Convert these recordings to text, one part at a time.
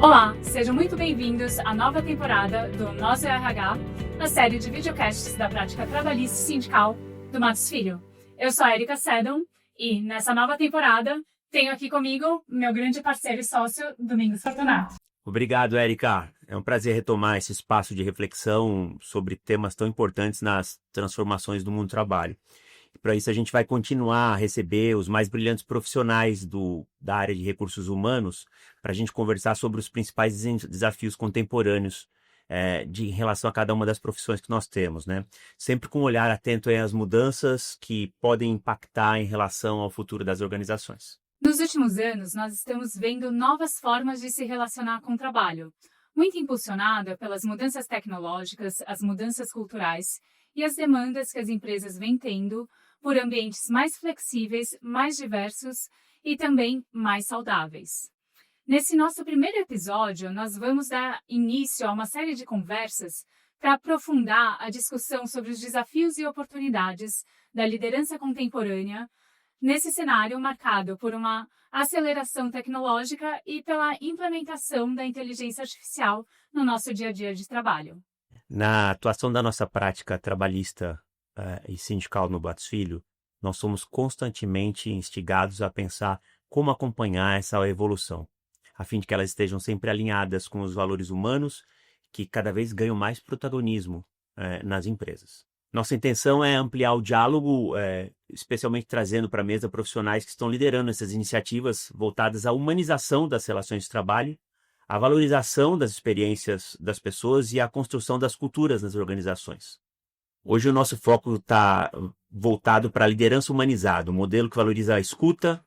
Olá, sejam muito bem-vindos à nova temporada do Nosso RH, a série de videocasts da prática trabalhista e sindical do Matos Filho. Eu sou a Erika Seddon e, nessa nova temporada, tenho aqui comigo meu grande parceiro e sócio, Domingos Fortunato. Obrigado, Erika. É um prazer retomar esse espaço de reflexão sobre temas tão importantes nas transformações do mundo do trabalho. Para isso, a gente vai continuar a receber os mais brilhantes profissionais da área de recursos humanos para a gente conversar sobre os principais desafios contemporâneos em relação a cada uma das profissões que nós temos, né? Sempre com um olhar atento às mudanças que podem impactar em relação ao futuro das organizações. Nos últimos anos, nós estamos vendo novas formas de se relacionar com o trabalho, muito impulsionada pelas mudanças tecnológicas, as mudanças culturais e as demandas que as empresas vêm tendo por ambientes mais flexíveis, mais diversos e também mais saudáveis. Nesse nosso primeiro episódio, nós vamos dar início a uma série de conversas para aprofundar a discussão sobre os desafios e oportunidades da liderança contemporânea nesse cenário marcado por uma aceleração tecnológica e pela implementação da inteligência artificial no nosso dia a dia de trabalho. Na atuação da nossa prática trabalhista e sindical no Matos Filho, nós somos constantemente instigados a pensar como acompanhar essa evolução, a fim de que elas estejam sempre alinhadas com os valores humanos que cada vez ganham mais protagonismo nas empresas. Nossa intenção é ampliar o diálogo, especialmente trazendo para a mesa profissionais que estão liderando essas iniciativas voltadas à humanização das relações de trabalho, à valorização das experiências das pessoas e à construção das culturas nas organizações. Hoje o nosso foco está voltado para a liderança humanizada, um modelo que valoriza a escuta,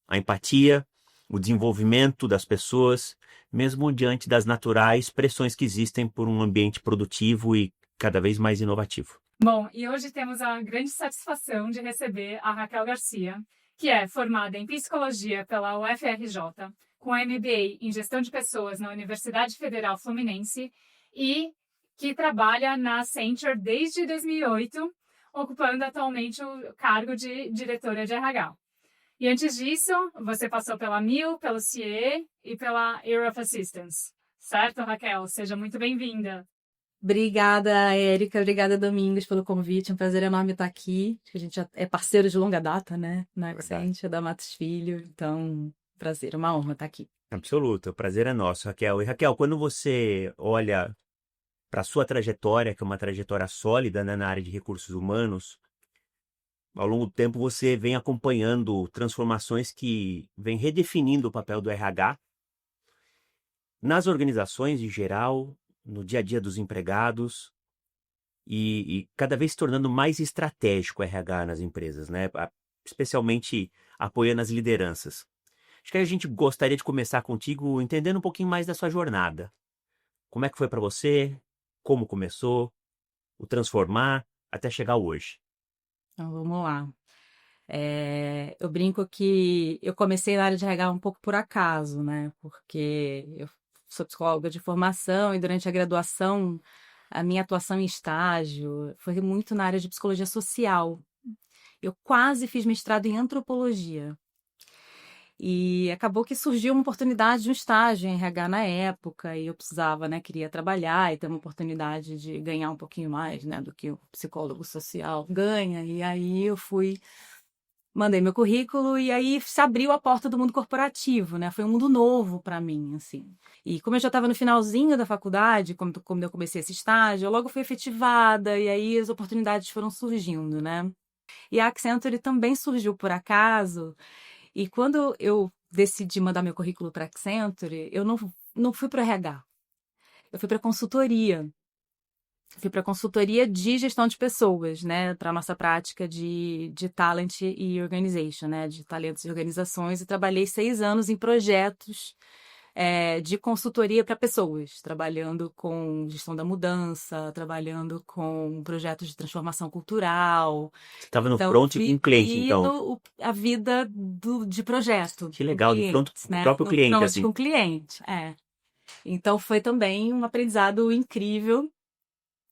a empatia, o desenvolvimento das pessoas, mesmo diante das naturais pressões que existem por um ambiente produtivo e cada vez mais inovativo. Bom, e hoje temos a grande satisfação de receber a Raquel Garcia, que é formada em Psicologia pela UFRJ, com MBA em Gestão de Pessoas na Universidade Federal Fluminense e que trabalha na Accenture desde 2008, ocupando atualmente o cargo de diretora de RH. E antes disso, você passou pela MIL, pelo CIE e pela Europe Assistance. Certo, Raquel? Seja muito bem-vinda. Obrigada, Érica. Obrigada, Domingos, pelo convite. É um prazer enorme estar aqui. A gente já é parceiro de longa data, né? Na Accenture, da Matos Filho. Então, prazer, uma honra estar aqui. Absoluto, o prazer é nosso, Raquel. E Raquel, quando você olha para a sua trajetória, que é uma trajetória sólida, né, na área de recursos humanos, ao longo do tempo você vem acompanhando transformações que vêm redefinindo o papel do RH nas organizações em geral, no dia a dia dos empregados e cada vez se tornando mais estratégico o RH nas empresas, né? Especialmente apoiando as lideranças. Acho que a gente gostaria de começar contigo entendendo um pouquinho mais da sua jornada. Como é que foi para você? Como começou? O transformar até chegar hoje. Então, vamos lá. Eu brinco que eu comecei na área de RH um pouco por acaso, né? Porque eu sou psicóloga de formação e durante a graduação a minha atuação em estágio foi muito na área de psicologia social. Eu quase fiz mestrado em antropologia. E acabou que surgiu uma oportunidade de um estágio em RH na época, e eu precisava, né, queria trabalhar e ter uma oportunidade de ganhar um pouquinho mais, né, do que o psicólogo social ganha. E aí eu mandei meu currículo e aí se abriu a porta do mundo corporativo, né? Foi um mundo novo para mim, assim. E como eu já estava no finalzinho da faculdade, como eu comecei esse estágio, eu logo fui efetivada e aí as oportunidades foram surgindo, né? E a Accenture também surgiu por acaso. E quando eu decidi mandar meu currículo para a Accenture, eu não fui para o RH. Eu fui para consultoria. Fui para consultoria de gestão de pessoas, né? Para a nossa prática de talent e organization, né? De talentos e organizações. E trabalhei 6 anos em projetos de consultoria para pessoas, trabalhando com gestão da mudança, trabalhando com projetos de transformação cultural. Você estava no front com um cliente, então. A vida de projeto. Que legal, de front com o próprio No cliente, front assim. com o cliente, Então foi também um aprendizado incrível.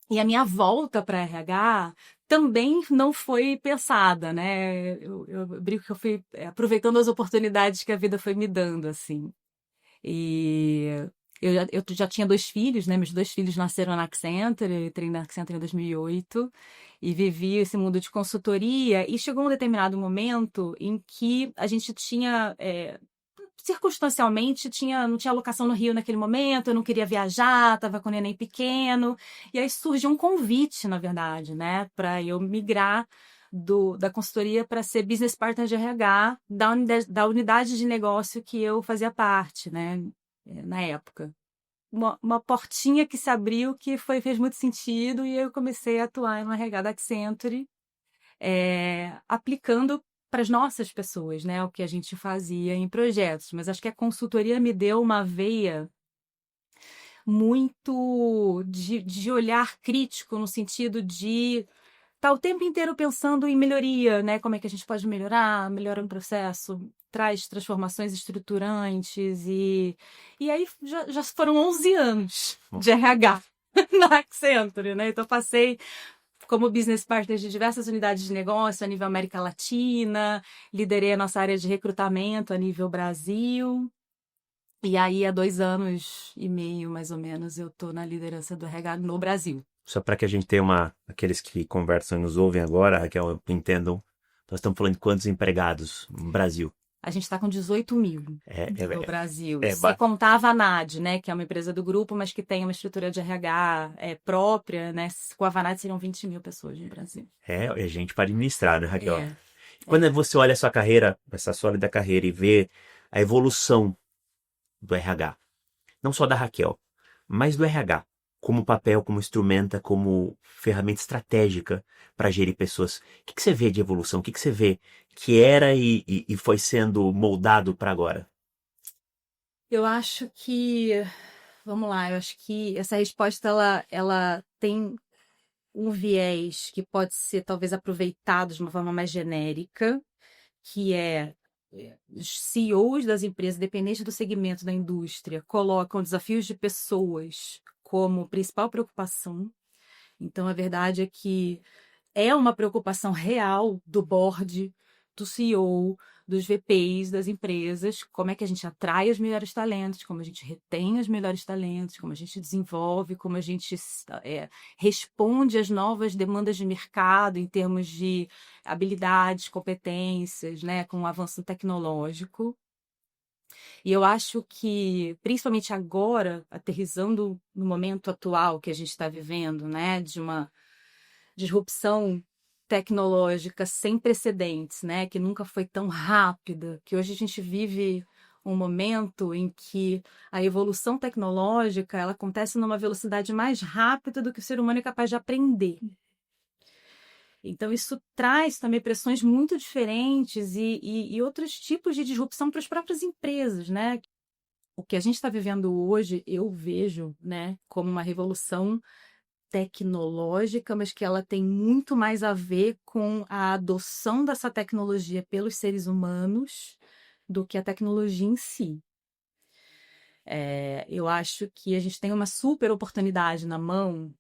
E a minha volta para RH também não foi pensada, né? Eu brinco que eu fui aproveitando as oportunidades que a vida foi me dando, assim. E Eu já tinha 2 filhos, né? Meus 2 filhos nasceram na Accenture, eu entrei na Accenture em 2008 e vivi esse mundo de consultoria. E chegou um determinado momento em que a gente tinha, circunstancialmente, não tinha locação no Rio naquele momento, eu não queria viajar, estava com o neném pequeno. E aí surgiu um convite, na verdade, né? Para eu migrar da consultoria para ser business partner de RH da unidade de negócio que eu fazia parte, né? Na época. Uma portinha que se abriu que fez muito sentido e eu comecei a atuar no RH da Accenture, aplicando para as nossas pessoas, né, o que a gente fazia em projetos. Mas acho que a consultoria me deu uma veia muito de olhar crítico, no sentido de estar o tempo inteiro pensando em melhoria, né? Como é que a gente pode melhorar o processo, traz transformações estruturantes e aí já foram 11 anos de RH na Accenture, né? Então passei como business partner de diversas unidades de negócio a nível América Latina, liderei a nossa área de recrutamento a nível Brasil. E aí, há 2 anos e meio, mais ou menos, eu estou na liderança do RH no Brasil. Só para que a gente tenha aqueles que conversam e nos ouvem agora, Raquel, entendam, nós estamos falando de quantos empregados no Brasil? A gente está com 18 mil no Brasil. Você ba- contava a Vanad, né, que é uma empresa do grupo, mas que tem uma estrutura de RH própria, né? Com a Vanad seriam 20 mil pessoas no Brasil. É gente para administrar, né, Raquel? É. Quando você olha a sua carreira, essa sólida carreira, e vê a evolução do RH, não só da Raquel, mas do RH, como papel, como instrumenta, como ferramenta estratégica para gerir pessoas. O que você vê de evolução? O que você vê que era e foi sendo moldado para agora? Eu acho que, vamos lá, eu acho que essa resposta ela tem um viés que pode ser talvez aproveitado de uma forma mais genérica, que os CEOs das empresas, independente do segmento da indústria, colocam desafios de pessoas como principal preocupação. Então, a verdade é que é uma preocupação real do board, do CEO, dos VPs das empresas, como é que a gente atrai os melhores talentos, como a gente retém os melhores talentos, como a gente desenvolve, como a gente responde às novas demandas de mercado em termos de habilidades, competências, né, com o avanço tecnológico. E eu acho que, principalmente agora, aterrissando no momento atual que a gente está vivendo, né, de uma disrupção tecnológica sem precedentes, né, que nunca foi tão rápida, que hoje a gente vive um momento em que a evolução tecnológica ela acontece numa velocidade mais rápida do que o ser humano é capaz de aprender. Então, isso traz também pressões muito diferentes e outros tipos de disrupção para as próprias empresas, né? O que a gente está vivendo hoje, eu vejo, né, como uma revolução tecnológica, mas que ela tem muito mais a ver com a adoção dessa tecnologia pelos seres humanos do que a tecnologia em si. Eu acho que a gente tem uma super oportunidade na mão,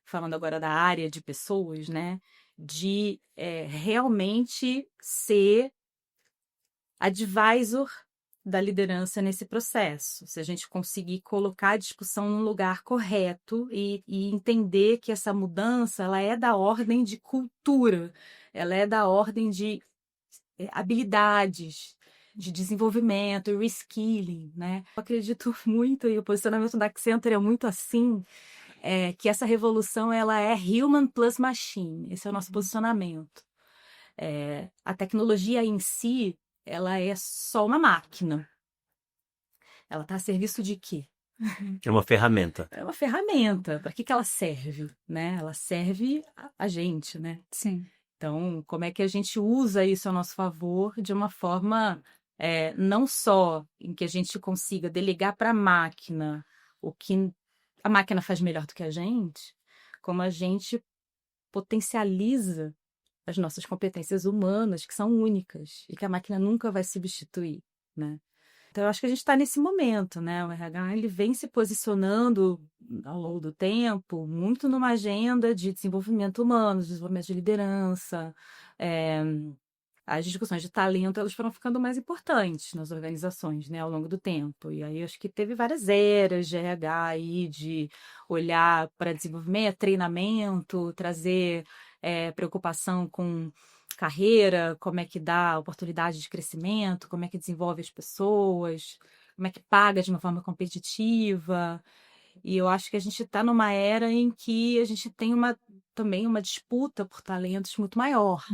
falando agora da área de pessoas, né, de realmente ser advisor da liderança nesse processo. Se a gente conseguir colocar a discussão no lugar correto e entender que essa mudança ela é da ordem de cultura, ela é da ordem de habilidades, de desenvolvimento, reskilling, né? Eu acredito muito, e o posicionamento da Accenture é muito assim, que essa revolução ela é human plus machine. Esse é o nosso posicionamento. A tecnologia em si, ela é só uma máquina. Ela está a serviço de quê? É uma ferramenta. É uma ferramenta. Para que ela serve, né? Ela serve a gente, né? Sim. Então, como é que a gente usa isso a nosso favor de uma forma não só em que a gente consiga delegar para a máquina o que a máquina faz melhor do que a gente, como a gente potencializa as nossas competências humanas, que são únicas e que a máquina nunca vai substituir, né? Então, eu acho que a gente está nesse momento, né? O RH ele vem se posicionando ao longo do tempo muito numa agenda de desenvolvimento humano, desenvolvimento de liderança, as discussões de talento elas foram ficando mais importantes nas organizações, né, ao longo do tempo. E aí acho que teve várias eras de RH aí, de olhar para desenvolvimento, treinamento, trazer preocupação com carreira, como é que dá oportunidade de crescimento, como é que desenvolve as pessoas, como é que paga de uma forma competitiva. E eu acho que a gente está numa era em que a gente tem também uma disputa por talentos muito maior.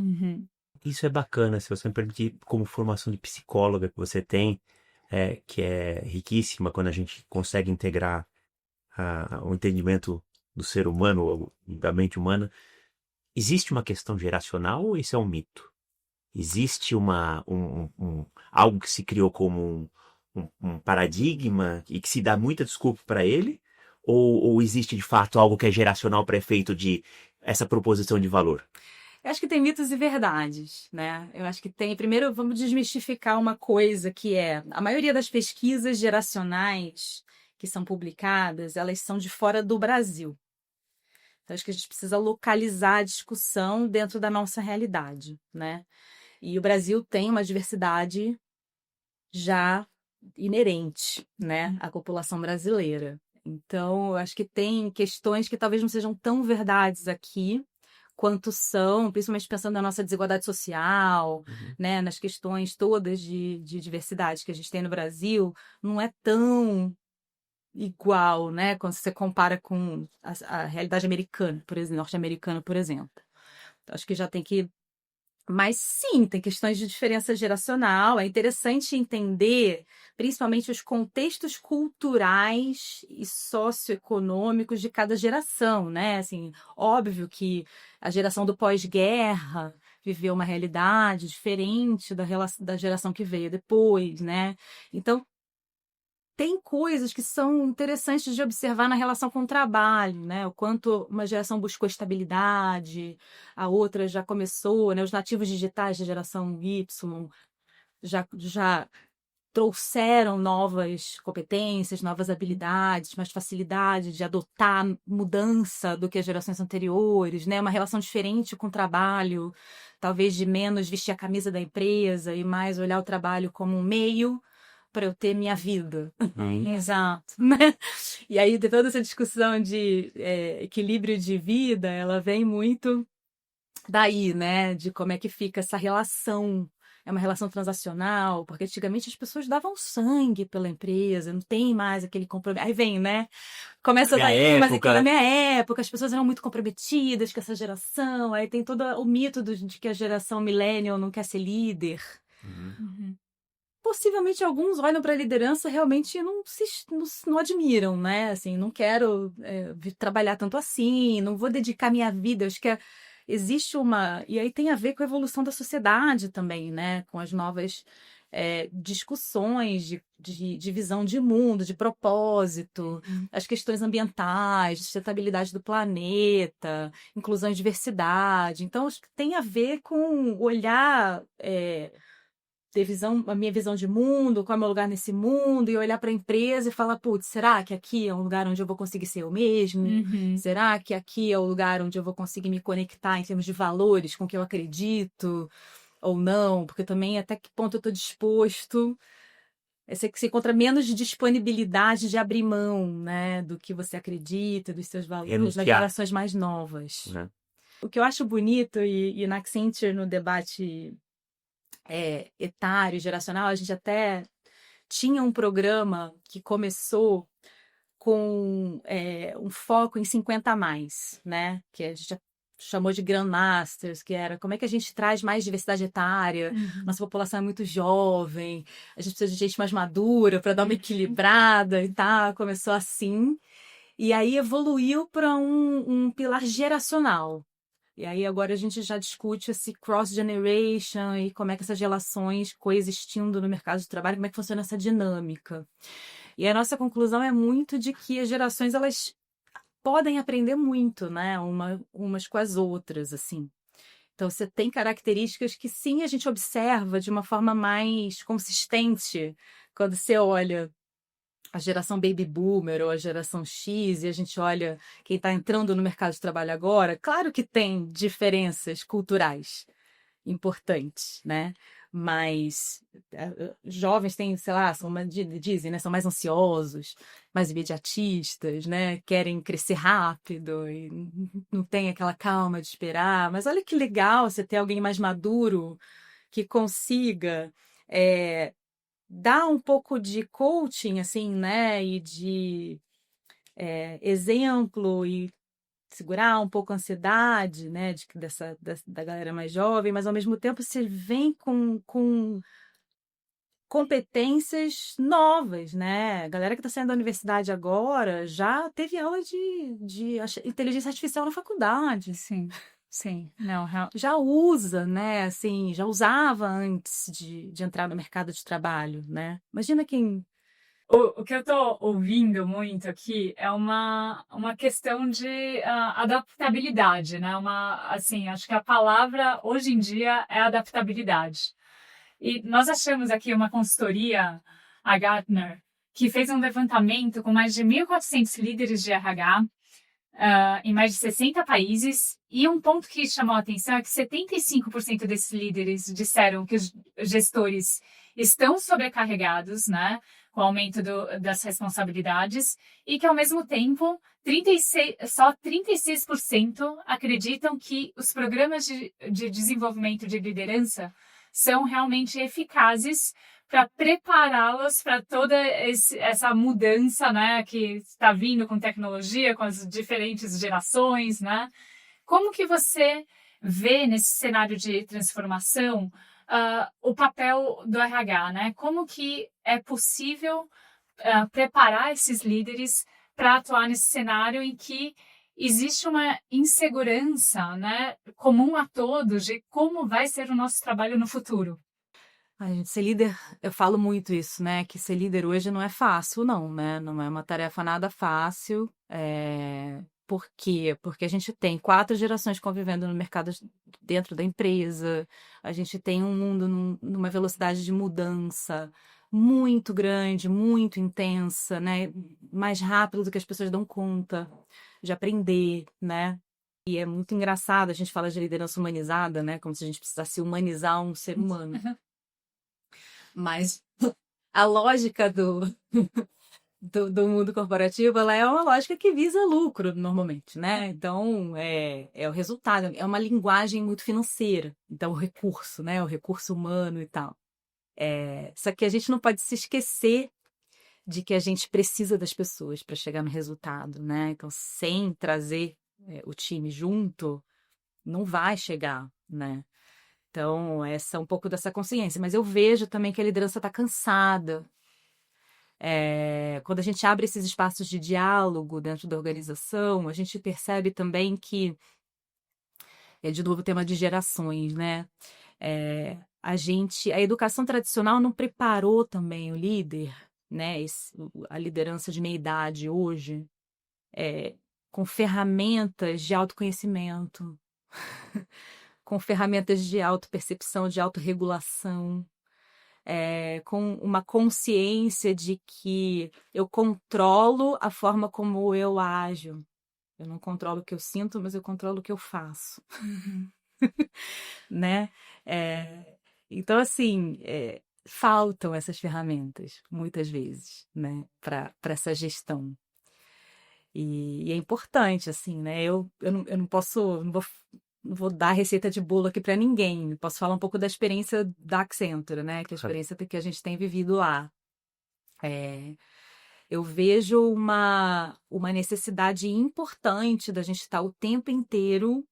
Isso é bacana, se você me permitir, como formação de psicóloga que você tem, que é riquíssima quando a gente consegue integrar o entendimento do ser humano, ou da mente humana. Existe uma questão geracional ou isso é um mito? Existe algo que se criou como um paradigma e que se dá muita desculpa para ele? Ou existe de fato algo que é geracional para efeito de essa proposição de valor? Eu acho que tem mitos e verdades, né? Eu acho que tem. Primeiro, vamos desmistificar uma coisa que é a maioria das pesquisas geracionais que são publicadas, elas são de fora do Brasil. Então, acho que a gente precisa localizar a discussão dentro da nossa realidade, né? E o Brasil tem uma diversidade já inerente, né, à população brasileira. Então, eu acho que tem questões que talvez não sejam tão verdades aqui quanto são, principalmente pensando na nossa desigualdade social, né, nas questões todas de diversidade que a gente tem no Brasil, não é tão igual, né, quando você compara com a realidade americana, por exemplo, norte-americana, por exemplo. Então, acho que já tem que... Mas sim, tem questões de diferença geracional. É interessante entender, principalmente, os contextos culturais e socioeconômicos de cada geração, né? Assim, óbvio que a geração do pós-guerra viveu uma realidade diferente da geração que veio depois, né? Então, tem coisas que são interessantes de observar na relação com o trabalho, né? O quanto uma geração buscou estabilidade, a outra já começou, né? Os nativos digitais da geração Y já trouxeram novas competências, novas habilidades, mais facilidade de adotar mudança do que as gerações anteriores, né? Uma relação diferente com o trabalho, talvez de menos vestir a camisa da empresa e mais olhar o trabalho como um meio para eu ter minha vida. Exato. Né? E aí, de toda essa discussão de equilíbrio de vida, ela vem muito daí, né? De como é que fica essa relação. É uma relação transacional, porque antigamente as pessoas davam sangue pela empresa, não tem mais aquele compromisso. Aí vem, né? Começa daí, mas aqui na minha época as pessoas eram muito comprometidas com essa geração, aí tem todo o mito de que a geração millennial não quer ser líder. Possivelmente alguns olham para a liderança realmente e não admiram, né? Assim, não quero trabalhar tanto assim, não vou dedicar minha vida. Acho que existe uma... E aí tem a ver com a evolução da sociedade também, né? Com as novas discussões de visão de mundo, de propósito, as questões ambientais, sustentabilidade do planeta, inclusão e diversidade. Então, acho que tem a ver com olhar... a minha visão de mundo, qual é o meu lugar nesse mundo, e olhar para a empresa e falar, putz, será que aqui é um lugar onde eu vou conseguir ser eu mesmo? Será que aqui é o lugar onde eu vou conseguir me conectar em termos de valores com o que eu acredito ou não? Porque também até que ponto eu estou disposto... Você encontra menos disponibilidade de abrir mão, né, do que você acredita, dos seus valores, das gerações mais novas. O que eu acho bonito, e na Accenture, no debate... etário, geracional, a gente até tinha um programa que começou com um foco em 50 a mais, né? Que a gente chamou de Grandmasters, que era como é que a gente traz mais diversidade etária, nossa população é muito jovem, a gente precisa de gente mais madura para dar uma equilibrada e tal, começou assim, e aí evoluiu para um pilar geracional. E aí agora a gente já discute esse cross-generation e como é que essas relações coexistindo no mercado de trabalho, como é que funciona essa dinâmica. E a nossa conclusão é muito de que as gerações, elas podem aprender muito, né? Umas com as outras, assim. Então, você tem características que sim, a gente observa de uma forma mais consistente quando você olha a geração Baby Boomer ou a geração X, e a gente olha quem está entrando no mercado de trabalho agora, claro que tem diferenças culturais. importante, né? Mas jovens têm, sei lá, dizem, né? São mais ansiosos, mais imediatistas, né? Querem crescer rápido e não tem aquela calma de esperar. Mas olha que legal você ter alguém mais maduro que consiga dar um pouco de coaching, assim, né? E de exemplo e segurar um pouco a ansiedade, né, da galera mais jovem, mas ao mesmo tempo você vem com competências novas, né? A galera que está saindo da universidade agora já teve aula de inteligência artificial na faculdade. Sim, sim. Não, Já usa, né? Assim, já usava antes de entrar no mercado de trabalho, né? Imagina quem. O que eu estou ouvindo muito aqui é uma questão de adaptabilidade, né? Assim, acho que a palavra hoje em dia é adaptabilidade. E nós achamos aqui uma consultoria, a Gartner, que fez um levantamento com mais de 1.400 líderes de RH em mais de 60 países. E um ponto que chamou a atenção é que 75% desses líderes disseram que os gestores estão sobrecarregados, né, com o aumento das responsabilidades, e que, ao mesmo tempo, só 36% acreditam que os programas de desenvolvimento de liderança são realmente eficazes para prepará-los para toda essa mudança, né, que está vindo com tecnologia, com as diferentes gerações, né? Como que você vê nesse cenário de transformação o papel do RH, né? Como que é possível preparar esses líderes para atuar nesse cenário em que existe uma insegurança, né, comum a todos de como vai ser o nosso trabalho no futuro? A gente ser líder, eu falo muito isso, né? Que ser líder hoje não é fácil, não, né? Não é uma tarefa nada fácil. Por quê? Porque a gente tem 4 gerações convivendo no mercado dentro da empresa, a gente tem um mundo numa velocidade de mudança muito grande, muito intensa, né? Mais rápido do que as pessoas dão conta de aprender, né? E é muito engraçado, a gente fala de liderança humanizada, né? Como se a gente precisasse humanizar um ser humano. Mas a lógica do mundo corporativo, ela é uma lógica que visa lucro, normalmente, né? Então, é o resultado, é uma linguagem muito financeira. Então, o recurso, né? O recurso humano e tal. Só que a gente não pode se esquecer de que a gente precisa das pessoas para chegar no resultado, né? Então, sem trazer o time junto, não vai chegar, né? Então, essa é um pouco dessa consciência. Mas eu vejo também que a liderança está cansada. Quando a gente abre esses espaços de diálogo dentro da organização, a gente percebe também que, de novo, o tema de gerações, né? A educação tradicional não preparou também o líder, né? A liderança de meia idade hoje, com ferramentas de autoconhecimento, com ferramentas de autopercepção, de autorregulação, com uma consciência de que eu controlo a forma como eu ajo. Eu não controlo o que eu sinto, mas eu controlo o que eu faço. Né? Então, assim, faltam essas ferramentas, muitas vezes, né? Para essa gestão. E é importante, assim, né? Eu não posso, não vou dar receita de bolo aqui para ninguém. Posso falar um pouco da experiência da Accenture, né? Que é a experiência que a gente tem vivido lá. Eu vejo uma necessidade importante da gente estar o tempo inteiro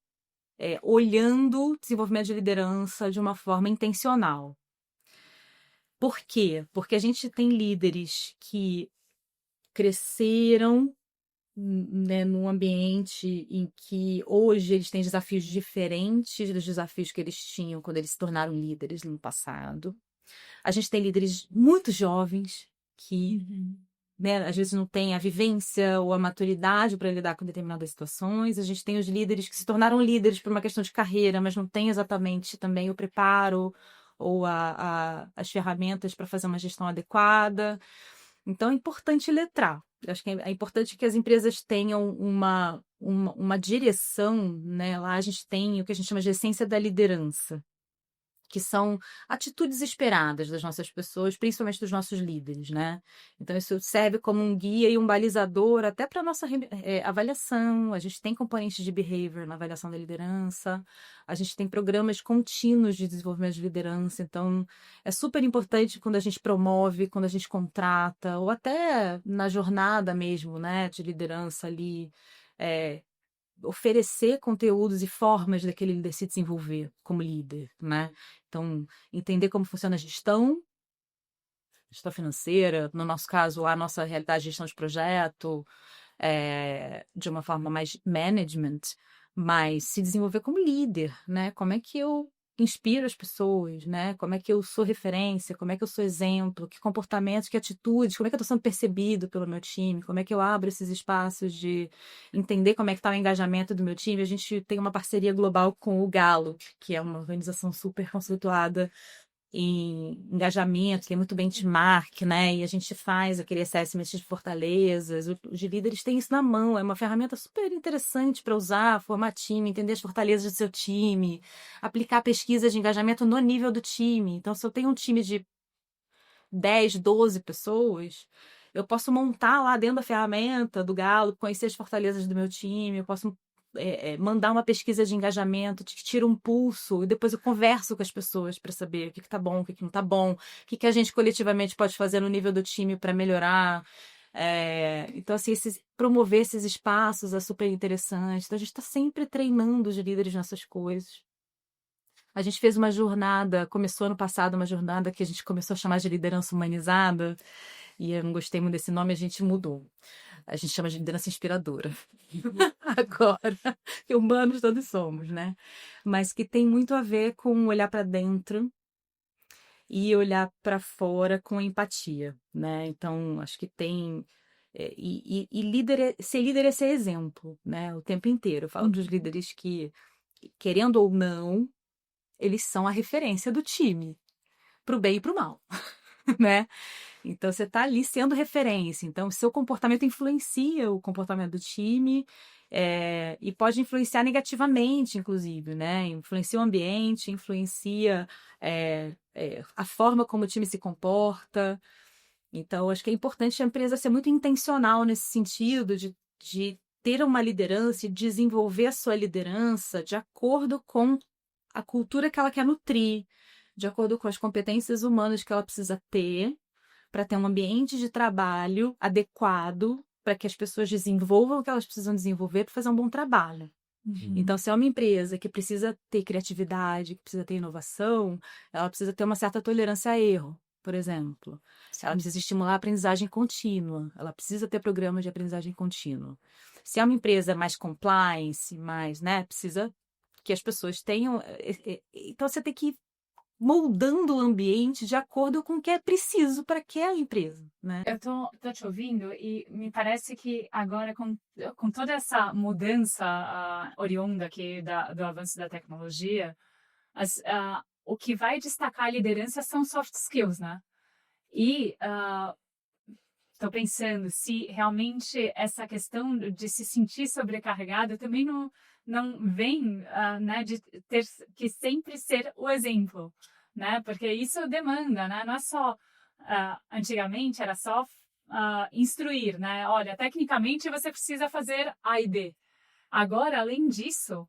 olhando o desenvolvimento de liderança de uma forma intencional. Por quê? Porque a gente tem líderes que cresceram, né, num ambiente em que hoje eles têm desafios diferentes dos desafios que eles tinham quando eles se tornaram líderes no passado. A gente tem líderes muito jovens que, né, às vezes não têm a vivência ou a maturidade para lidar com determinadas situações. A gente tem os líderes que se tornaram líderes por uma questão de carreira, mas não têm exatamente também o preparo ou as ferramentas para fazer uma gestão adequada. Então, é importante letrar. Eu acho que é importante que as empresas tenham uma direção, né? Lá a gente tem o que a gente chama de essência da liderança, que são atitudes esperadas das nossas pessoas, principalmente dos nossos líderes, né? Então, isso serve como um guia e um balizador até para a nossa avaliação. A gente tem componentes de behavior na avaliação da liderança, a gente tem programas contínuos de desenvolvimento de liderança. Então, é super importante quando a gente promove, quando a gente contrata, ou até na jornada mesmo, né, de liderança ali, oferecer conteúdos e formas daquele líder se desenvolver como líder, né? Então, entender como funciona a gestão financeira, no nosso caso, a nossa realidade de gestão de projeto, de uma forma mais management, mas se desenvolver como líder, né? Como é que eu inspiro as pessoas, né? Como é que eu sou referência, como é que eu sou exemplo, que comportamentos, que atitudes, como é que eu estou sendo percebido pelo meu time, como é que eu abro esses espaços de entender como é que está o engajamento do meu time. A gente tem uma parceria global com o Galo, que é uma organização super conceituada em engajamento, tem muito benchmark, né? E a gente faz aquele assessment de fortalezas. Os líderes têm isso na mão, é uma ferramenta super interessante para usar, formar time, entender as fortalezas do seu time, aplicar pesquisas de engajamento no nível do time. Então, se eu tenho um time de 10, 12 pessoas, eu posso montar lá dentro da ferramenta do Galo, conhecer as fortalezas do meu time, eu posso mandar uma pesquisa de engajamento, que tira um pulso, e depois eu converso com as pessoas para saber o que está bom, o que não está bom, o que a gente coletivamente pode fazer no nível do time para melhorar. Então, assim, promover esses espaços é super interessante. Então, a gente está sempre treinando os líderes nessas coisas. A gente fez uma jornada, começou ano passado uma jornada que a gente começou a chamar de liderança humanizada, e eu não gostei muito desse nome, a gente mudou. A gente chama de liderança inspiradora. Agora, que humanos todos somos, né? Mas que tem muito a ver com olhar para dentro e olhar para fora com empatia, né? Então, acho que tem... ser líder é ser exemplo, né? O tempo inteiro. Eu falo dos líderes que, querendo ou não, eles são a referência do time, pro bem e pro mal, né? Então, você está ali sendo referência. Então, seu comportamento influencia o comportamento do time, e pode influenciar negativamente, inclusive, né? Influencia o ambiente, influencia a forma como o time se comporta. Então, acho que é importante a empresa ser muito intencional nesse sentido de ter uma liderança e desenvolver a sua liderança de acordo com a cultura que ela quer nutrir, de acordo com as competências humanas que ela precisa ter, para ter um ambiente de trabalho adequado para que as pessoas desenvolvam o que elas precisam desenvolver para fazer um bom trabalho. Então, se é uma empresa que precisa ter criatividade, que precisa ter inovação, ela precisa ter uma certa tolerância a erro, por exemplo. Ela precisa estimular a aprendizagem contínua, ela precisa ter programas de aprendizagem contínua. Se é uma empresa mais compliance, mais, né, precisa que as pessoas tenham... Então, você tem que ir moldando o ambiente de acordo com o que é preciso para aquela empresa, né? Eu tô te ouvindo e me parece que agora, com toda essa mudança oriunda aqui do avanço da tecnologia, o que vai destacar a liderança são soft skills, né? E estou pensando se realmente essa questão de se sentir sobrecarregado também não vem, né, de ter que sempre ser o exemplo, né? Porque isso demanda, né? Não é só antigamente era só instruir, né? Olha, tecnicamente você precisa fazer A e B. Agora, além disso,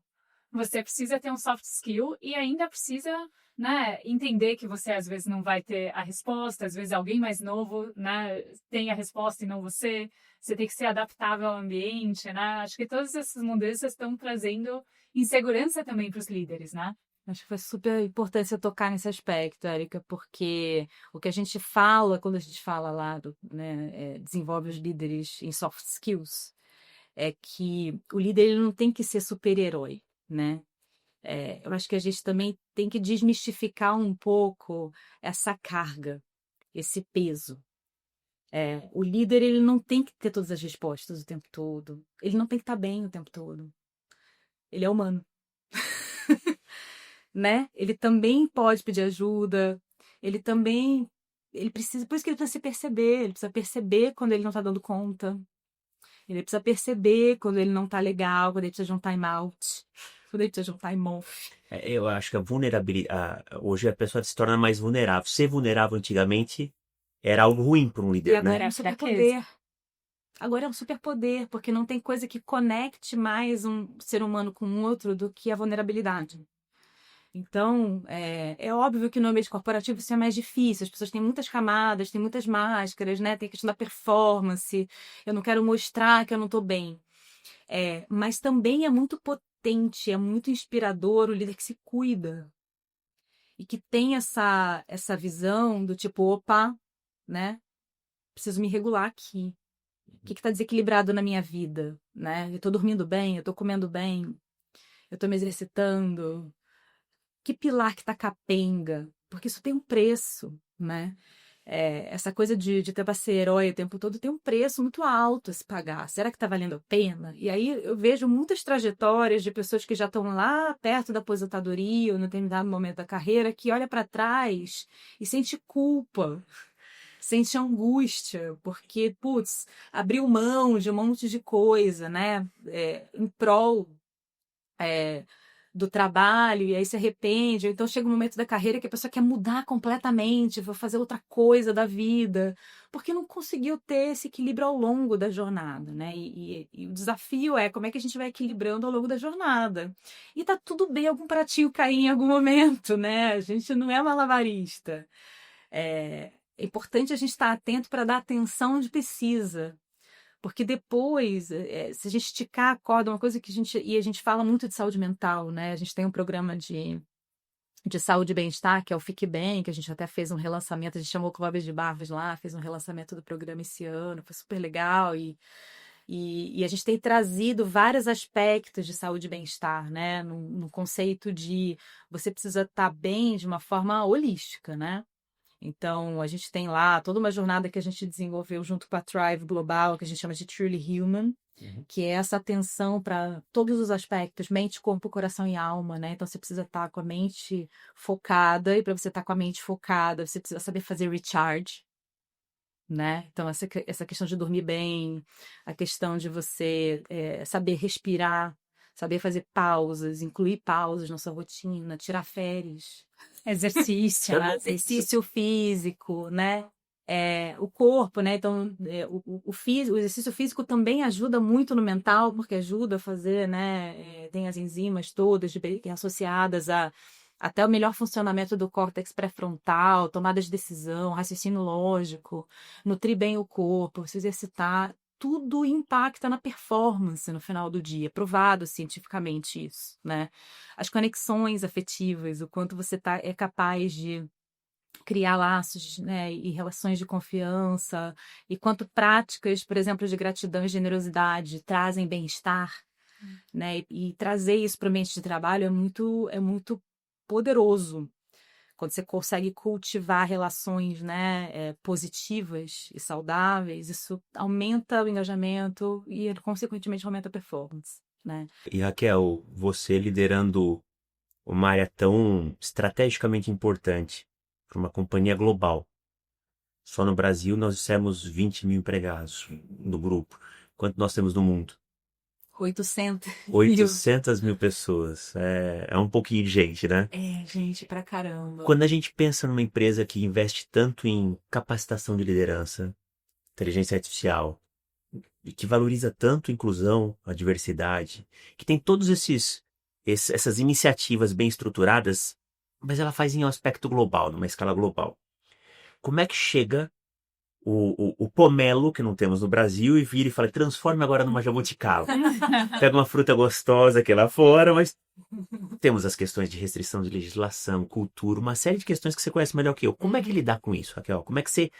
você precisa ter um soft skill e ainda precisa, né, entender que você às vezes não vai ter a resposta, às vezes alguém mais novo, né, tem a resposta e não você. Você tem que ser adaptável ao ambiente, né? Acho que todas essas mudanças estão trazendo insegurança também para os líderes, né? Acho que foi super importante você tocar nesse aspecto, Érica, porque o que a gente fala, quando a gente fala lá, desenvolve os líderes em soft skills, é que o líder ele não tem que ser super-herói, né? Eu acho que a gente também tem que desmistificar um pouco essa carga, esse peso. O líder ele não tem que ter todas as respostas o tempo todo. Ele não tem que estar bem o tempo todo. Ele é humano. Né? Ele também pode pedir ajuda. Ele precisa, por isso que ele precisa se perceber. Ele precisa perceber quando ele não está dando conta. Ele precisa perceber quando ele não está legal, quando ele precisa de um time out. Tudo aí precisa juntar em mão. Eu acho que a vulnerabilidade. Hoje a pessoa se torna mais vulnerável. Ser vulnerável antigamente era algo ruim para um E líder, agora né? é um superpoder. Agora é um superpoder, porque não tem coisa que conecte mais um ser humano com o outro do que a vulnerabilidade. Então, é óbvio que no ambiente corporativo isso é mais difícil. As pessoas têm muitas camadas, têm muitas máscaras, né? Tem a questão da performance. Eu não quero mostrar que eu não estou bem. Mas também é muito potente, é muito inspirador o líder que se cuida e que tem essa visão do tipo, opa, né? Preciso me regular aqui. O que está desequilibrado na minha vida, né? Eu estou dormindo bem, eu estou comendo bem, eu estou me exercitando. Que pilar que está capenga? Porque isso tem um preço, né? Essa coisa de tentar ser herói o tempo todo tem um preço muito alto a se pagar. Será que está valendo a pena? E aí eu vejo muitas trajetórias de pessoas que já estão lá perto da aposentadoria ou no determinado momento da carreira que olha para trás e sente culpa, sente angústia, porque, putz, abriu mão de um monte de coisa, né? Em prol do trabalho, e aí se arrepende, ou então chega um momento da carreira que a pessoa quer mudar completamente, vou fazer outra coisa da vida, porque não conseguiu ter esse equilíbrio ao longo da jornada, né? E o desafio é como é que a gente vai equilibrando ao longo da jornada. E tá tudo bem algum pratinho cair em algum momento, né? A gente não é malabarista. É importante a gente estar atento para dar atenção onde precisa. Porque depois, se a gente esticar a corda, uma coisa que a gente fala muito de saúde mental, né? A gente tem um programa de saúde e bem-estar, que é o Fique Bem, que a gente até fez um relançamento, a gente chamou o Clóvis de Barros lá, fez um relançamento do programa esse ano, foi super legal, e a gente tem trazido vários aspectos de saúde e bem-estar, né? No conceito de você precisa estar bem de uma forma holística, né? Então, a gente tem lá toda uma jornada que a gente desenvolveu junto com a Thrive Global, que a gente chama de Truly Human, que é essa atenção para todos os aspectos, mente, corpo, coração e alma, né? Então, você precisa estar com a mente focada, e para você estar com a mente focada, você precisa saber fazer recharge, né? Então, essa questão de dormir bem, a questão de você saber respirar, saber fazer pausas, incluir pausas na sua rotina, tirar férias. Exercício, né? Exercício físico, né? O corpo, né? Então, o exercício físico também ajuda muito no mental, porque ajuda a fazer, né? Tem as enzimas todas associadas até o melhor funcionamento do córtex pré-frontal, tomada de decisão, raciocínio lógico, nutrir bem o corpo, se exercitar, tudo impacta na performance no final do dia, provado cientificamente isso, né? As conexões afetivas, o quanto você é capaz de criar laços, né, e relações de confiança, e quanto práticas, por exemplo, de gratidão e generosidade trazem bem-estar, né? E trazer isso para o ambiente de trabalho é muito poderoso. Quando você consegue cultivar relações, né, positivas e saudáveis, isso aumenta o engajamento e, consequentemente, aumenta a performance, né? E Raquel, você liderando uma área tão estrategicamente importante para uma companhia global. Só no Brasil nós dissemos 20 mil empregados no grupo. Quanto nós temos no mundo? 800 mil. 800 mil pessoas. É um pouquinho de gente, né? Gente, pra caramba. Quando a gente pensa numa empresa que investe tanto em capacitação de liderança, inteligência artificial, e que valoriza tanto a inclusão, a diversidade, que tem todos essas iniciativas bem estruturadas, mas ela faz em um aspecto global, numa escala global. Como é que chega o pomelo, que não temos no Brasil, e vira e fala, transforme agora numa jabuticaba. Pega uma fruta gostosa que é lá fora, mas temos as questões de restrição de legislação, cultura, uma série de questões que você conhece melhor que eu. Como é que lidar com isso, Raquel? Como é que você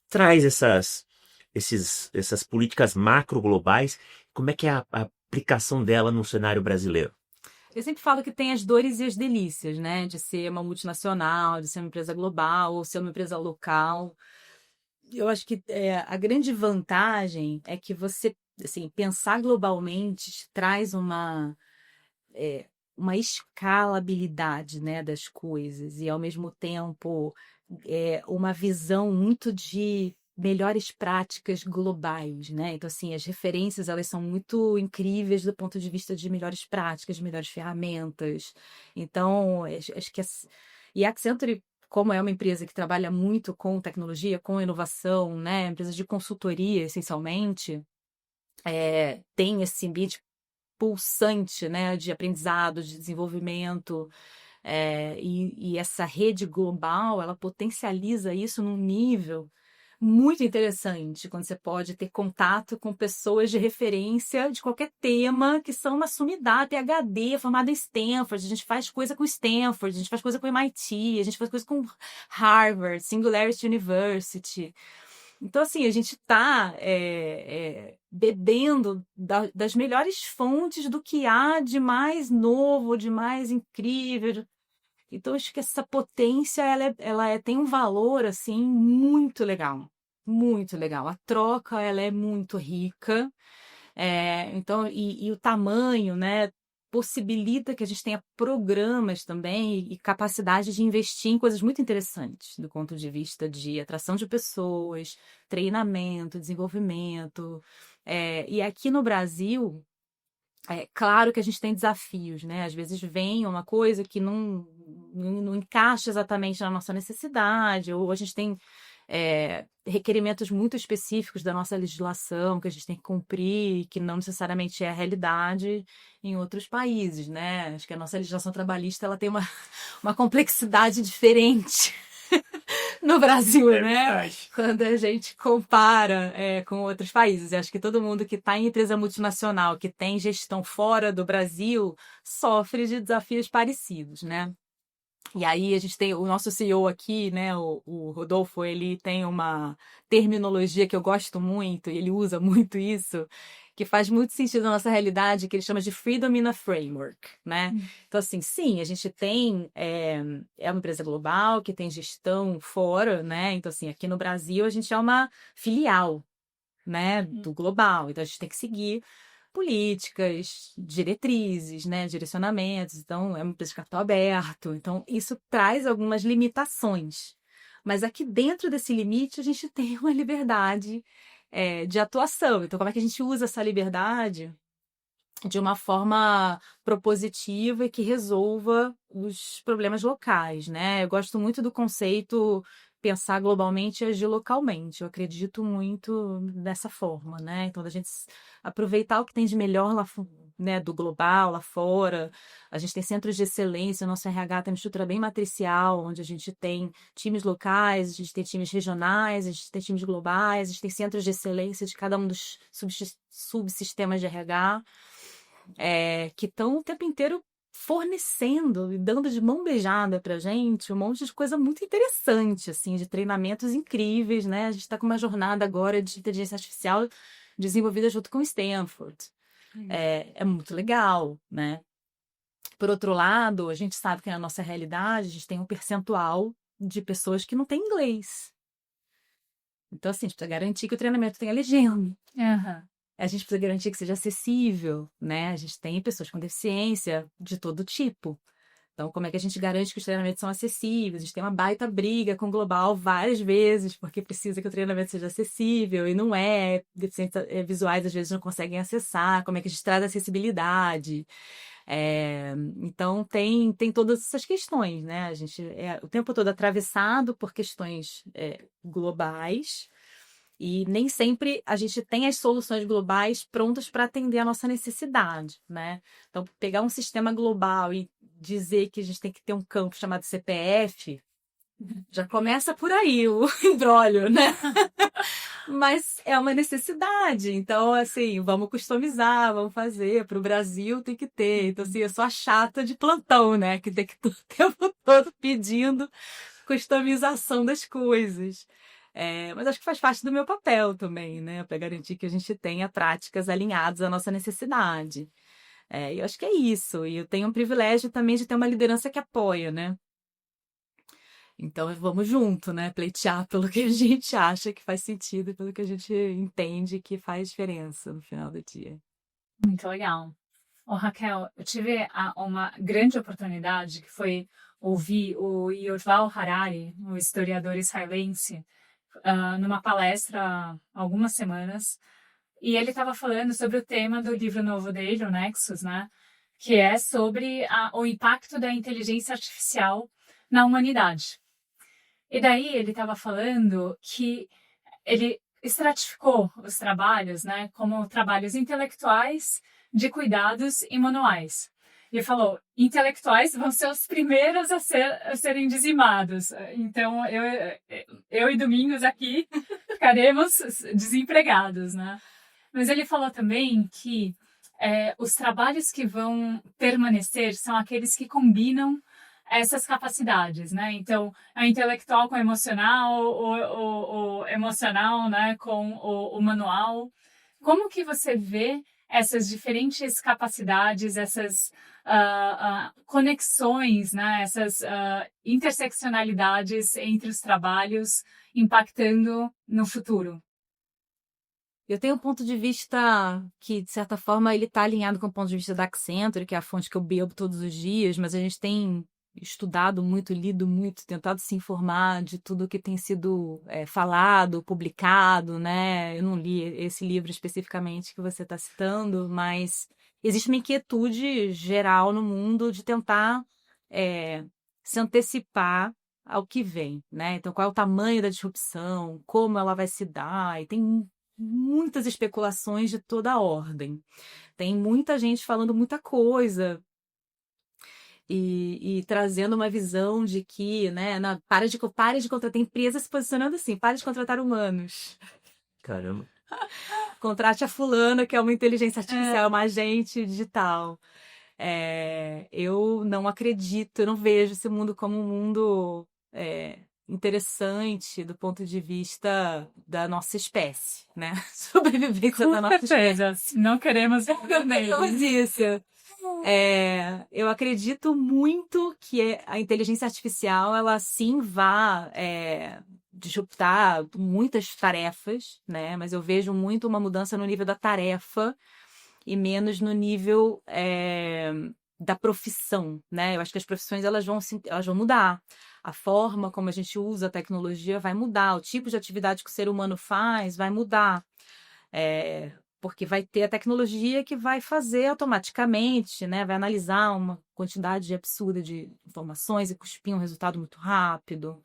traz essas políticas macro globais? Como é que é a aplicação dela no cenário brasileiro? Eu sempre falo que tem as dores e as delícias, né? De ser uma multinacional, de ser uma empresa global, ou ser uma empresa local. Eu acho que a grande vantagem é que você, assim, pensar globalmente te traz uma escalabilidade, né, das coisas e, ao mesmo tempo, uma visão muito de melhores práticas globais, né? Então, assim, as referências, elas são muito incríveis do ponto de vista de melhores práticas, de melhores ferramentas. Então, acho que... E a Accenture, como é uma empresa que trabalha muito com tecnologia, com inovação, né? Empresa de consultoria, essencialmente, tem esse ambiente pulsante, né? De aprendizado, de desenvolvimento, e essa rede global, ela potencializa isso num nível muito interessante, quando você pode ter contato com pessoas de referência de qualquer tema, que são uma sumidade, PhD, formado em Stanford, a gente faz coisa com Stanford, a gente faz coisa com MIT, a gente faz coisa com Harvard, Singularity University. Então, assim, a gente está bebendo das melhores fontes do que há de mais novo, de mais incrível. Então, acho que essa potência, tem um valor, assim, muito legal. Muito legal. A troca, ela é muito rica. Então, e o tamanho, né, possibilita que a gente tenha programas também e capacidade de investir em coisas muito interessantes, do ponto de vista de atração de pessoas, treinamento, desenvolvimento. E aqui no Brasil, claro que a gente tem desafios, né? Às vezes vem uma coisa que não encaixa exatamente na nossa necessidade, ou a gente tem requerimentos muito específicos da nossa legislação que a gente tem que cumprir, que não necessariamente é a realidade em outros países, né? Acho que a nossa legislação trabalhista, ela tem uma complexidade diferente no Brasil, né? Verdade. Quando a gente compara com outros países. Eu acho que todo mundo que está em empresa multinacional, que tem gestão fora do Brasil, sofre de desafios parecidos, né? E aí a gente tem o nosso CEO aqui, né, o Rodolfo, ele tem uma terminologia que eu gosto muito, e ele usa muito isso, que faz muito sentido na nossa realidade, que ele chama de Freedom in a Framework, né? Então, assim, sim, a gente tem, uma empresa global que tem gestão fora, né? Então, assim, aqui no Brasil a gente é uma filial, né, do global, então a gente tem que seguir políticas, diretrizes, né, direcionamentos. Então, é uma empresa de capital aberto. Então, isso traz algumas limitações. Mas aqui dentro desse limite, a gente tem uma liberdade de atuação. Então, como é que a gente usa essa liberdade de uma forma propositiva e que resolva os problemas locais, né? Eu gosto muito do conceito pensar globalmente e agir localmente. Eu acredito muito dessa forma, né? Então, a gente aproveitar o que tem de melhor lá, né, do global, lá fora. A gente tem centros de excelência, o nosso RH tem uma estrutura bem matricial, onde a gente tem times locais, a gente tem times regionais, a gente tem times globais, a gente tem centros de excelência de cada um dos subsistemas de RH, que estão o tempo inteiro fornecendo e dando de mão beijada pra gente um monte de coisa muito interessante, assim, de treinamentos incríveis, né? A gente está com uma jornada agora de inteligência artificial desenvolvida junto com o Stanford. É muito legal, né? Por outro lado, a gente sabe que na nossa realidade a gente tem um percentual de pessoas que não têm inglês. Então, assim, a gente precisa garantir que o treinamento tenha legenda. A gente precisa garantir que seja acessível, né? A gente tem pessoas com deficiência de todo tipo. Então, como é que a gente garante que os treinamentos são acessíveis? A gente tem uma baita briga com o Global várias vezes, porque precisa que o treinamento seja acessível, e não é. Deficientes visuais, às vezes, não conseguem acessar. Como é que a gente traz acessibilidade? Então, tem todas essas questões, né? A gente é o tempo todo atravessado por questões globais, e nem sempre a gente tem as soluções globais prontas para atender a nossa necessidade, né? Então, pegar um sistema global e dizer que a gente tem que ter um campo chamado CPF, já começa por aí o imbróglio, né? Mas é uma necessidade. Então, assim, vamos customizar, vamos fazer. Para o Brasil tem que ter. Então, assim, eu sou a chata de plantão, né? Que tem que estar o tempo todo pedindo customização das coisas. Mas acho que faz parte do meu papel também, né? Para garantir que a gente tenha práticas alinhadas à nossa necessidade. E eu acho que é isso. E eu tenho um privilégio também de ter uma liderança que apoia, né? Então vamos junto, né? Pleitear pelo que a gente acha que faz sentido e pelo que a gente entende que faz diferença no final do dia. Muito legal. Raquel, eu tive uma grande oportunidade que foi ouvir o Yuval Harari, o historiador israelense, numa palestra há algumas semanas, e ele estava falando sobre o tema do livro novo dele, o Nexus, né? Que é sobre o impacto da inteligência artificial na humanidade. E daí ele estava falando que ele estratificou os trabalhos, né, como trabalhos intelectuais, de cuidados e manuais. Ele falou, intelectuais vão ser os primeiros a serem dizimados. Então, eu e Domingos aqui ficaremos desempregados, né? Mas ele falou também que os trabalhos que vão permanecer são aqueles que combinam essas capacidades, né? Então, a intelectual com o emocional, o emocional, né, com o manual. Como que você vê essas diferentes capacidades, essas conexões, né, essas interseccionalidades entre os trabalhos impactando no futuro? Eu tenho um ponto de vista que, de certa forma, ele está alinhado com o ponto de vista da Accenture, que é a fonte que eu bebo todos os dias, mas a gente tem estudado muito, lido muito, tentado se informar de tudo que tem sido falado, publicado, né? Eu não li esse livro especificamente que você está citando, mas existe uma inquietude geral no mundo de tentar se antecipar ao que vem, né? Então, qual é o tamanho da disrupção, como ela vai se dar, e tem muitas especulações de toda a ordem. Tem muita gente falando muita coisa e trazendo uma visão de que, né, pare de contratar empresas se posicionando assim, pare de contratar humanos. Caramba. Contrate a fulana, que é uma inteligência artificial, uma agente digital. Eu não acredito, eu não vejo esse mundo como um mundo interessante do ponto de vista da nossa espécie, né? Sobrevivência da nossa espécie. Não queremos isso. Eu acredito muito que a inteligência artificial, ela sim vá disruptar muitas tarefas, né? Mas eu vejo muito uma mudança no nível da tarefa e menos no nível da profissão, né? Eu acho que as profissões elas vão mudar. A forma como a gente usa a tecnologia vai mudar. O tipo de atividade que o ser humano faz vai mudar. Porque vai ter a tecnologia que vai fazer automaticamente, né? Vai analisar uma quantidade absurda de informações e cuspir um resultado muito rápido.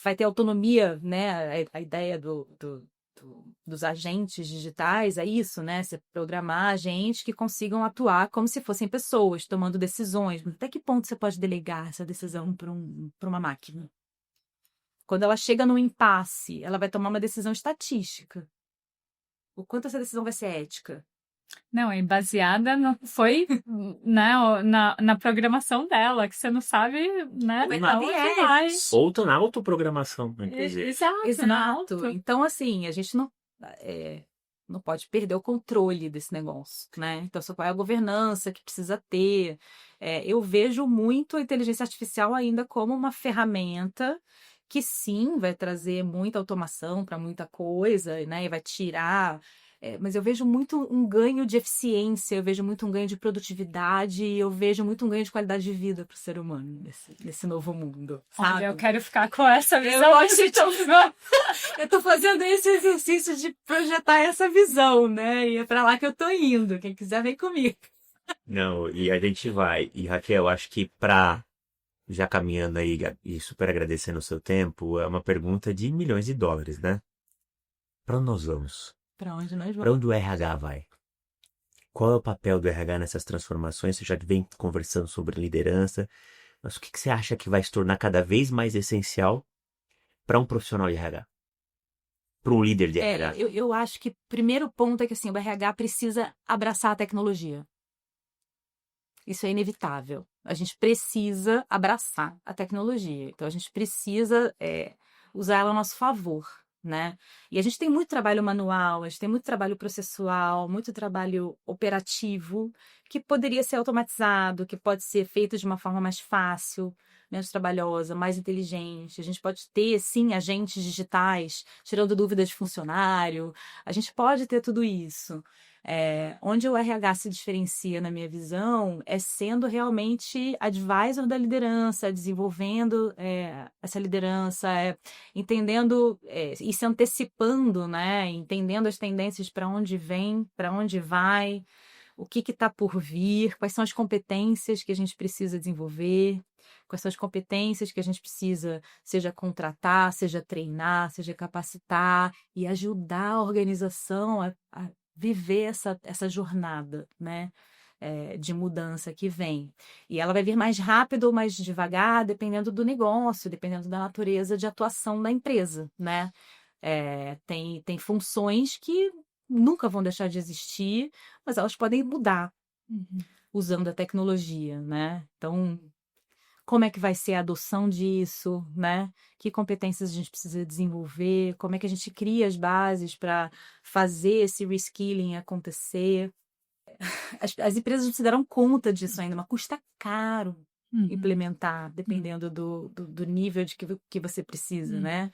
Vai ter autonomia, né? A ideia dos agentes digitais é isso, né? Você programar agentes que consigam atuar como se fossem pessoas, tomando decisões. Até que ponto você pode delegar essa decisão para uma máquina? Quando ela chega no impasse, ela vai tomar uma decisão estatística. O quanto essa decisão vai ser ética? Não, é baseada foi né, na programação dela, que você não sabe, né? Ou na autoprogramação, inclusive. Exato. Então, assim, a gente não pode perder o controle desse negócio, né? Então, qual é a governança que precisa ter? Eu vejo muito a inteligência artificial ainda como uma ferramenta que sim vai trazer muita automação para muita coisa, né? E vai tirar. Mas eu vejo muito um ganho de eficiência, eu vejo muito um ganho de produtividade, eu vejo muito um ganho de qualidade de vida para o ser humano nesse novo mundo. Sabe? Olha, eu quero ficar com essa visão. Eu tô fazendo esse exercício de projetar essa visão, né? E é para lá que eu tô indo. Quem quiser, vem comigo. Não, e a gente vai. E Raquel, acho que já caminhando aí e super agradecendo o seu tempo, é uma pergunta de milhões de dólares, né? Para onde nós vamos? Para onde nós vamos? Para onde o RH vai? Qual é o papel do RH nessas transformações? Você já vem conversando sobre liderança, mas o que você acha que vai se tornar cada vez mais essencial para um profissional de RH? Para um líder de RH? Eu acho que o primeiro ponto é que assim, o RH precisa abraçar a tecnologia. Isso é inevitável. A gente precisa abraçar a tecnologia. Então, a gente precisa usar ela a nosso favor, né? E a gente tem muito trabalho manual, a gente tem muito trabalho processual, muito trabalho operativo, que poderia ser automatizado, que pode ser feito de uma forma mais fácil, menos trabalhosa, mais inteligente. A gente pode ter, sim, agentes digitais, tirando dúvidas de funcionário. A gente pode ter tudo isso. Onde o RH se diferencia, na minha visão, é sendo realmente advisor da liderança, desenvolvendo essa liderança, entendendo e se antecipando, né? Entendendo as tendências para onde vem, para onde vai, o que está por vir, quais são as competências que a gente precisa desenvolver, quais são as competências que a gente precisa, seja contratar, seja treinar, seja capacitar e ajudar a organização a viver essa jornada, né, de mudança que vem. E ela vai vir mais rápido ou mais devagar, dependendo do negócio, dependendo da natureza de atuação da empresa, né? Tem funções que nunca vão deixar de existir, mas elas podem mudar usando a tecnologia, né? Então, como é que vai ser a adoção disso, né? Que competências a gente precisa desenvolver, como é que a gente cria as bases para fazer esse reskilling acontecer. As empresas não se deram conta disso ainda, mas custa caro implementar, dependendo do nível de que você precisa, né?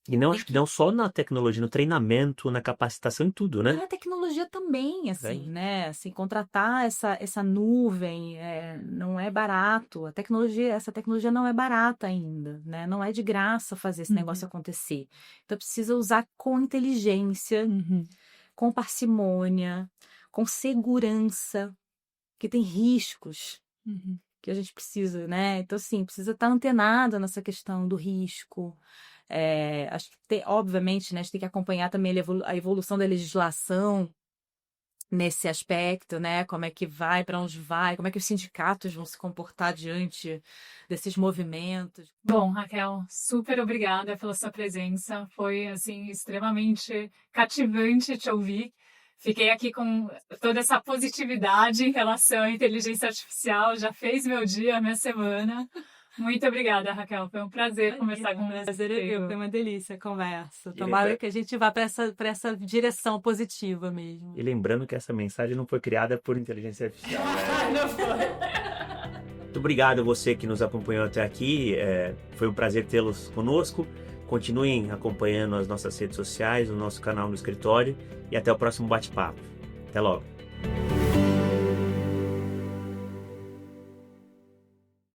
E acho que não só na tecnologia, no treinamento, na capacitação, em tudo, né? Na tecnologia também, assim, né? Assim, contratar essa nuvem não é barato. Essa tecnologia não é barata ainda, né? Não é de graça fazer esse negócio acontecer. Então, precisa usar com inteligência, com parcimônia, com segurança, que tem riscos que a gente precisa, né? Então, assim, precisa estar antenado nessa questão do risco. Acho que obviamente, né, a gente tem que acompanhar também a evolução da legislação nesse aspecto, né? Como é que vai, para onde vai, como é que os sindicatos vão se comportar diante desses movimentos. Bom, Raquel, super obrigada pela sua presença. Foi, assim, extremamente cativante te ouvir. Fiquei aqui com toda essa positividade em relação à inteligência artificial. Já fez meu dia, minha semana. Muito obrigada, Raquel. Foi um prazer conversar com você. Foi uma delícia a conversa. Tomara que a gente vá para essa direção positiva mesmo. E lembrando que essa mensagem não foi criada por inteligência artificial, né? Não foi. Muito obrigado a você que nos acompanhou até aqui. Foi um prazer tê-los conosco. Continuem acompanhando as nossas redes sociais, o nosso canal no escritório. E até o próximo bate-papo. Até logo.